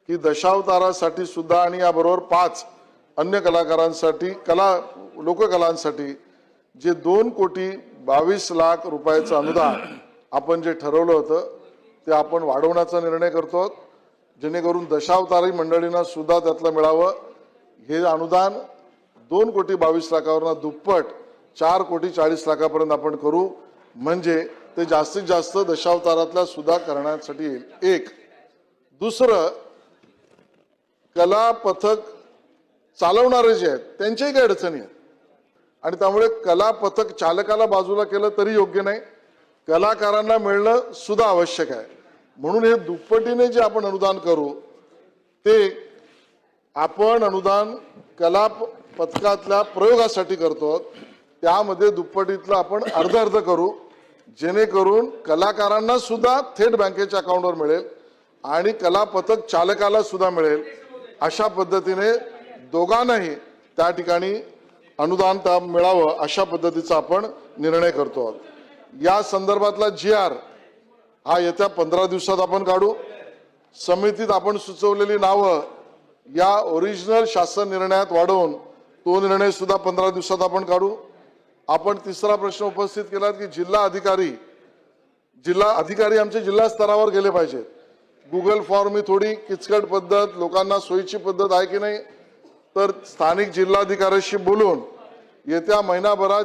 की दशावतारासाठी सुद्धा आणि याबरोबर 5 अन्य कलाकारांसाठी लोककलांसाठी जे 2,22,00,000 रुपयाचं अनुदान आपण जे ठरवलं होतं ते आपण वाढवण्याचा निर्णय करतो, जेणेकरून दशावतारी मंडळींना सुद्धा त्यातलं मिळावं। हे अनुदान 2,22,00,000वरून दुप्पट 4,40,00,000पर्यंत आपण करू, म्हणजे ते जास्तीत जास्त दशावतारातल्या सुद्धा करण्यासाठी येईल। एक दुसरं, कला पथक चालवणारे जे आहेत त्यांच्याही काही अडचणी आहेत आणि त्यामुळे कला पथक चालकाला बाजूला केलं तरी योग्य नाही, कलाकारांना मिळणं सुद्धा आवश्यक आहे। म्हणून हे दुप्पटीने जे आपण अनुदान करू ते आपण अनुदान कला पथकातल्या प्रयोगासाठी करतो, त्यामध्ये दुप्पटीतलं आपण अर्ध करू, जेणेकरून कलाकारांना सुद्धा थेट बँकेच्या अकाउंटवर मिळेल आणि कला पथक चालकाला सुद्धा मिळेल। अशा पद्धतीने दोघांनाही त्या ठिकाणी अनुदान मिळावं अशा पद्धतीचा आपण निर्णय करतो। या संदर्भातला GR हा येत्या 15 दिवसात आपण काढू। समितीत आपण सुचवलेली नावं या ओरिजिनल शासन निर्णयात वाढवून तो निर्णय सुद्धा 15 दिवसात आपण काढू। आपण तिसरा प्रश्न उपस्थित केला की जिल्हा अधिकारी आमचे जिल्हा स्तरावर गेले पाहिजेत। गुगल फॉर्म ही थोडी किचकट पद्धत, लोकांना सोयीची पद्धत आहे की नाही, तर स्थानिक जिल्हाधिकाऱ्याशी बोलून येत्या महिनाभरात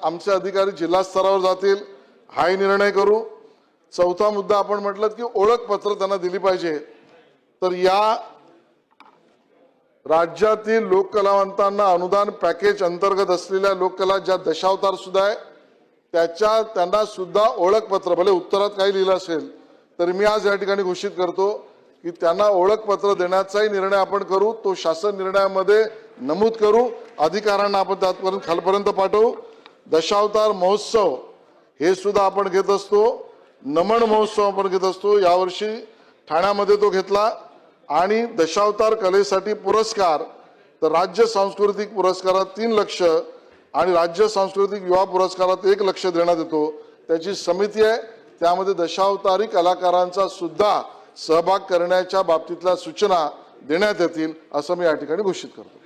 आमचे अधिकारी जिल्हा स्तरावर जातील, हाही निर्णय करू। चौथा मुद्दा आपण म्हटलं की ओळखपत्र त्यांना दिली पाहिजे, तर या राज्यातील लोककलावंतांना अनुदान पॅकेज अंतर्गत असलेल्या लोककला ज्या दशावतार सुद्धा आहे त्यांना सुद्धा ओळखपत्र, भले उत्तरात काही लिहिलं असेल तरी मी आज या ठिकाणी घोषित करतो की त्यांना ओळखपत्र देण्याचाही निर्णय आपण करू, तो शासन निर्णयामध्ये नमूद करू, अधिकाऱ्यांना आपण त्यापर्यंत खालपर्यंत पाठवू। दशावतार महोत्सव हे सुद्धा आपण घेत असतो, नमन महोत्सव आपण घेत असतो, यावर्षी ठाण्यामध्ये तो घेतला आणि दशावतार कलेसाठी पुरस्कार तर राज्य सांस्कृतिक पुरस्कारात 3 लाख आणि राज्य सांस्कृतिक युवा पुरस्कारात 1 लाख देण्यात येतो। त्याची समिती आहे, त्यामध्ये दशावतारी कलाकारांचा सुद्धा सहभाग करण्याच्या बाबतीतल्या सूचना देण्यात येतील असं मी या ठिकाणी घोषित करतो।